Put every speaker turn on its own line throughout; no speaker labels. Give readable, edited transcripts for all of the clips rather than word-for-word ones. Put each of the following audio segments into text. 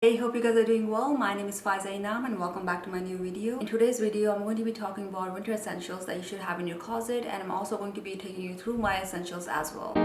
Hey, hope you guys are doing well. My name is Faiza Inam and welcome back to my new video. In today's video, I'm going to be talking about winter essentials that you should have in your closet, and I'm also going to be taking you through my essentials as well.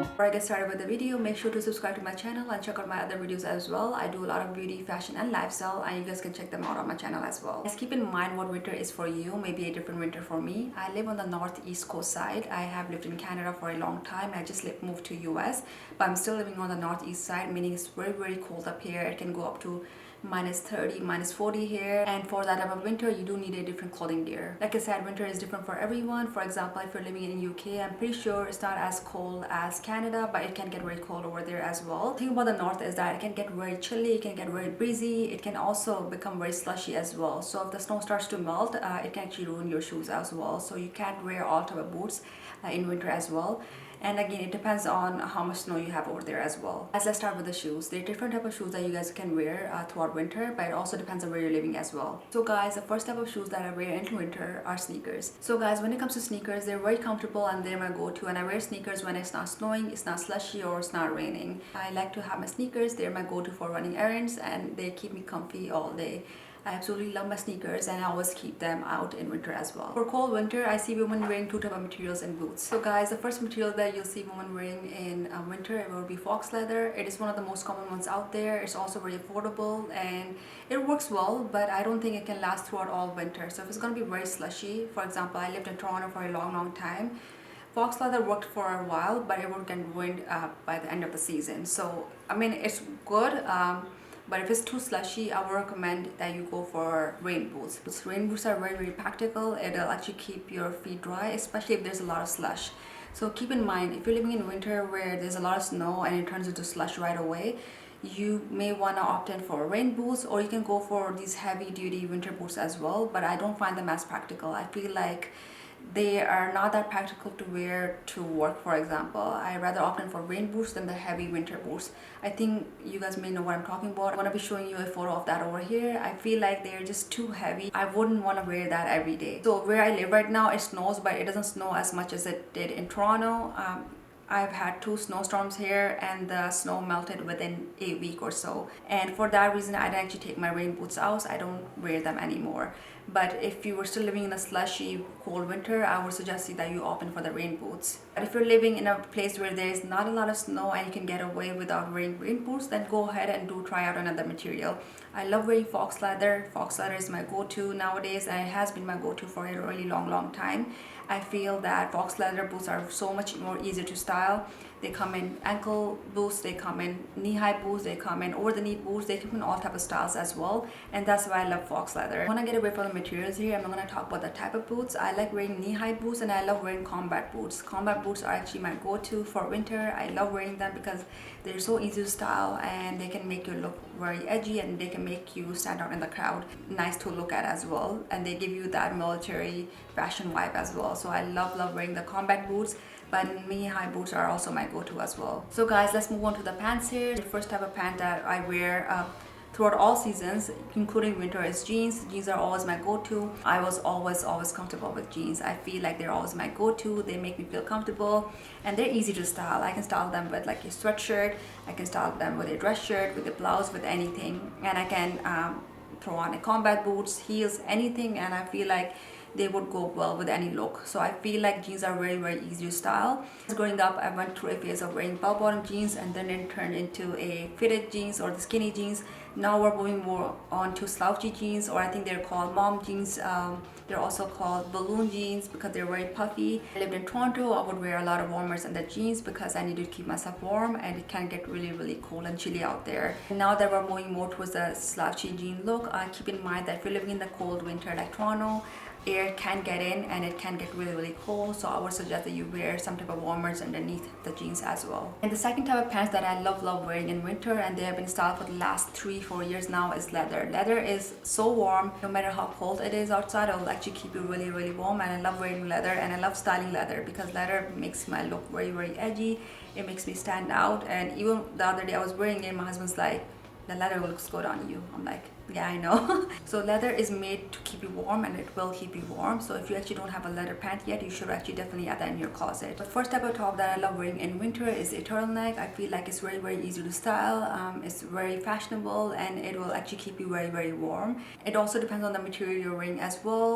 Before I get started with the video, make sure to subscribe to my channel and check out my other videos as well. I do a lot of beauty, fashion and lifestyle, and you guys can check them out on my channel as well. Just keep in mind what winter is for you, maybe a different winter for me. I live on the northeast coast side. I have lived in Canada for a long time. I just moved to US, but I'm still living on the northeast side, meaning it's very cold up here. It can go up to -30, -40 here, and for that type of winter you do need a different clothing gear. Like I said, winter is different for everyone. For example, if you're living in UK, I'm pretty sure it's not as cold as Canada, but it can get very cold over there as well. The thing about the north is that it can get very chilly, it can get very breezy, it can also become very slushy as well. So if the snow starts to melt, it can actually ruin your shoes as well. So you can't wear all type of boots in winter as well. And again, it depends on how much snow you have over there as well. Let's start with the shoes. There are different type of shoes that you guys can wear throughout winter, but it also depends on where you're living as well. So guys, the first type of shoes that I wear in winter are sneakers. So guys, when it comes to sneakers, they're very comfortable and they're my go-to, and I wear sneakers when it's not snowing, it's not slushy, or it's not raining. I like to have my sneakers. They're my go-to for running errands and they keep me comfy all day. I absolutely love my sneakers and I always keep them out in winter as well. For cold winter, I see women wearing two types of materials in boots. So guys, the first material that you'll see women wearing in winter, it will be fox leather. It is one of the most common ones out there. It's also very affordable and it works well, but I don't think it can last throughout all winter. So if it's going to be very slushy, for example, I lived in Toronto for a long time. Fox leather worked for a while, but it would get ruined by the end of the season. So I mean, it's good. But if it's too slushy, I would recommend that you go for rain boots. Because rain boots are very practical. It'll actually keep your feet dry, especially if there's a lot of slush. So keep in mind, if you're living in winter where there's a lot of snow and it turns into slush right away, you may want to opt in for rain boots, or you can go for these heavy duty winter boots as well, but I don't find them as practical. I feel like they are not that practical to wear to work. For example, I rather opt in for rain boots than the heavy winter boots. I think you guys may know what I'm talking about. I'm going to be showing you a photo of that over here. I feel like they're just too heavy. I wouldn't want to wear that every day. So where I live right now, it snows, but it doesn't snow as much as it did in Toronto. I've had 2 snowstorms here and the snow melted within a week or so, and for that reason I didn't actually take my rain boots out. I don't wear them anymore. But if you were still living in a slushy cold winter, I would suggest you that you opt in for the rain boots. But if you're living in a place where there is not a lot of snow and you can get away without wearing rain boots, then go ahead and try out another material. I love wearing fox leather. Fox leather is my go-to nowadays, and it has been my go-to for a really long time. I feel that fox leather boots are so much more easier to style. They come in ankle boots, they come in knee-high boots, they come in over-the-knee boots, they come in all type of styles as well, and that's why I love fox leather. I want to get away from the materials here. I'm not going to talk about the type of boots. I like wearing knee-high boots and I love wearing combat boots. Combat boots are actually my go-to for winter. I love wearing them because they're so easy to style and they can make you look very edgy and they can make you stand out in the crowd. Nice to look at as well, and they give you that military fashion vibe as well. So I love wearing the combat boots, but knee-high boots are also my go-to as well. So guys, let's move on to the pants here. The first type of pant that I wear throughout all seasons, including winter, is jeans. Jeans are always my go-to. I was always comfortable with jeans. I feel like they're always my go-to. They make me feel comfortable and they're easy to style. I can style them with like a sweatshirt, I can style them with a dress shirt, with a blouse, with anything, and I can throw on a combat boots, heels, anything, and I feel like they would go well with any look. So I feel like jeans are very easy to style. Growing up, I went through a phase of wearing bell-bottom jeans and then it turned into a fitted jeans or the skinny jeans. Now we're moving more on to slouchy jeans, or I think they're called mom jeans. They're also called balloon jeans because they're very puffy. I lived in Toronto. I would wear a lot of warmers under jeans because I needed to keep myself warm and it can get really cold and chilly out there. And now that we're moving more towards the slouchy jean look, keep in mind that if you're living in the cold winter like Toronto, air can get in and it can get really cold. So I would suggest that you wear some type of warmers underneath the jeans as well. And the second type of pants that I love wearing in winter, and they have been styled for the last 3-4 years now, is leather. Leather is so warm. No matter how cold it is outside, it will actually keep you really warm, and I love wearing leather and I love styling leather because leather makes my look very edgy. It makes me stand out, and even the other day I was wearing it, my husband's like, the leather looks good on you. I'm like, yeah, I know. So leather is made to keep you warm, and it will keep you warm. So if you actually don't have a leather pant yet, you should actually definitely add that in your closet. The first type of top that I love wearing in winter is a turtleneck. I feel like it's very easy to style. It's very fashionable, and it will actually keep you very warm. It also depends on the material you're wearing as well.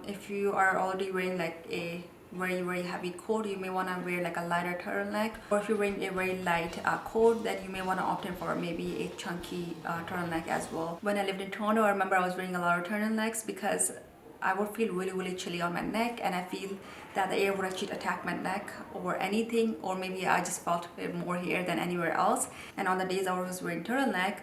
If you are already wearing like a very heavy coat, you may want to wear like a lighter turtleneck, or if you're wearing a very light coat, then you may want to opt in for maybe a chunky turtleneck as well. When I lived in Toronto, I remember I was wearing a lot of turtlenecks because I would feel really chilly on my neck, and I feel that the air would actually attack my neck or anything, or maybe I just felt it more here than anywhere else. And on the days I was wearing turtleneck,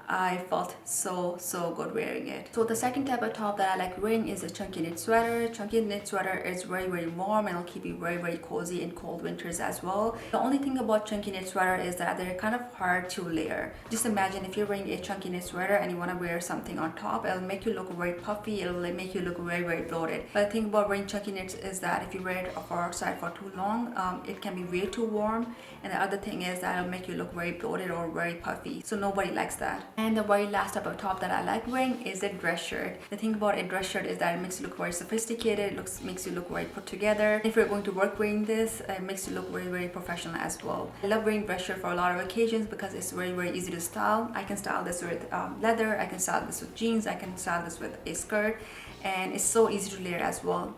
I felt so good wearing it. So the second type of top that I like wearing is a chunky knit sweater. Chunky knit sweater is very warm, and it'll keep you very cozy in cold winters as well. The only thing about chunky knit sweater is that they're kind of hard to layer. Just imagine if you're wearing a chunky knit sweater and you want to wear something on top, it'll make you look very puffy, it'll make you look very bloated. But the thing about wearing chunky knits is that if you wear it outside for too long, it can be way too warm, and the other thing is that it'll make you look very bloated or very puffy, so nobody likes that. And the very last type of top that I like wearing is a dress shirt. The thing about a dress shirt is that it makes you look very sophisticated, makes you look very put together. If you're going to work wearing this, it makes you look very professional as well. I love wearing dress shirt for a lot of occasions because it's very easy to style. I can style this with leather, I can style this with jeans, I can style this with a skirt, and it's so easy to layer as well.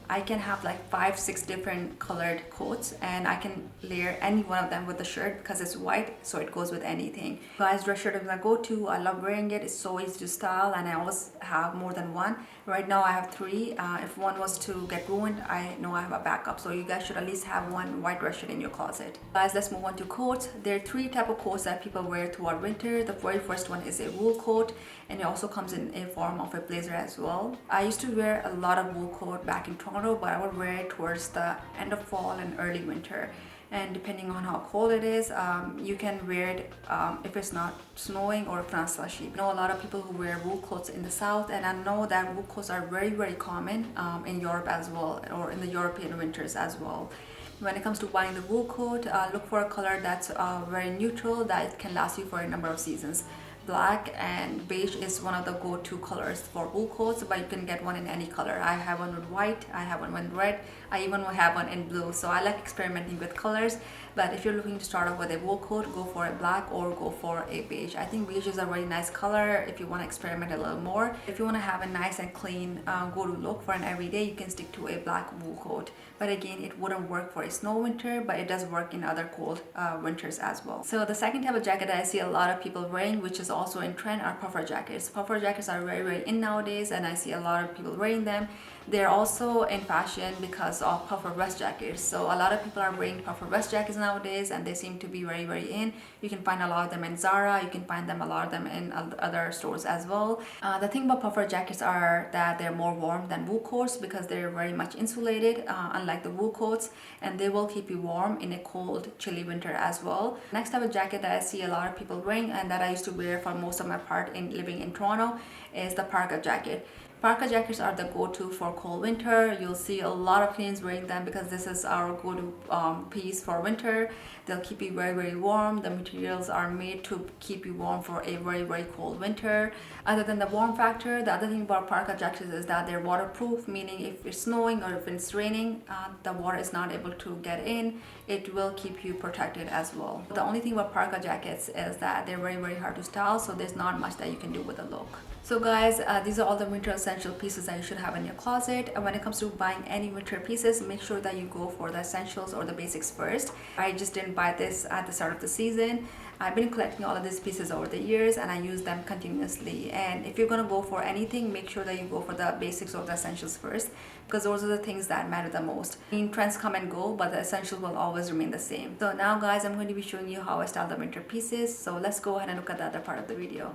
I can have like 5-6 different colored coats, and I can layer any one of them with the shirt because it's white, so it goes with anything. Guys, dress shirt is my go-to. I love wearing it. It's so easy to style, and I always have more than one. Right now I have 3. If one was to get ruined, I know I have a backup, so you guys should at least have one white dress shirt in your closet. Guys, let's move on to coats. There are 3 types of coats that people wear throughout winter. The very first one is a wool coat, and it also comes in a form of a blazer as well. I used to wear a lot of wool coat back in Toronto, but I would wear it towards the end of fall and early winter. And depending on how cold it is, you can wear it if it's not snowing or if it's not slushy. I know a lot of people who wear wool coats in the south, and I know that wool coats are very common in Europe as well, or in the European winters as well. When it comes to buying the wool coat, look for a color that's very neutral, that it can last you for a number of seasons. Black and beige is one of the go-to colors for wool coats, but you can get one in any color. I have one with white, I have one with red, I even have one in blue. So I like experimenting with colors. But if you're looking to start off with a wool coat, go for a black or go for a beige. I think beige is a very nice color if you want to experiment a little more. If you want to have a nice and clean go-to look for an everyday, you can stick to a black wool coat. But again, it wouldn't work for a snow winter, but it does work in other cold winters as well. So the second type of jacket that I see a lot of people wearing, which is also in trend, are puffer jackets. Puffer jackets are very in nowadays, and I see a lot of people wearing them. They're also in fashion because of puffer vest jackets. So a lot of people are wearing puffer vest jackets nowadays, and they seem to be very in. You can find a lot of them in Zara, you can find them a lot of them in other stores as well. The thing about puffer jackets are that they're more warm than wool coats because they're very much insulated, unlike the wool coats, and they will keep you warm in a cold, chilly winter as well. Next type of jacket that I see a lot of people wearing, and that I used to wear for most of my part in living in Toronto, is the parka jacket. Parka jackets are the go-to for cold winter. You'll see a lot of Canadians wearing them because this is our go-to piece for winter. They'll keep you very warm. The materials are made to keep you warm for a very cold winter. Other than the warm factor, the other thing about parka jackets is that they're waterproof, meaning if it's snowing or if it's raining, the water is not able to get in. It will keep you protected as well. The only thing about parka jackets is that they're very hard to style, so there's not much that you can do with the look. So guys, these are all the winter essential pieces that you should have in your closet. And when it comes to buying any winter pieces, make sure that you go for the essentials or the basics first. I just didn't buy this at the start of the season. I've been collecting all of these pieces over the years, and I use them continuously. And if you're gonna go for anything, make sure that you go for the basics or the essentials first, because those are the things that matter the most. I mean, trends come and go, but the essentials will always remain the same. So now guys, I'm going to be showing you how I style the winter pieces. So let's go ahead and look at the other part of the video.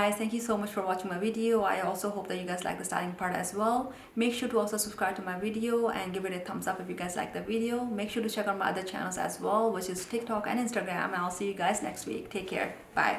guys, thank you so much for watching my video. I also hope that you guys like the styling part as well. Make sure to also subscribe to my video and give it a thumbs up if you guys like the video. Make sure to check out my other channels as well, which is TikTok and Instagram, and I'll see you guys next week. Take care. Bye.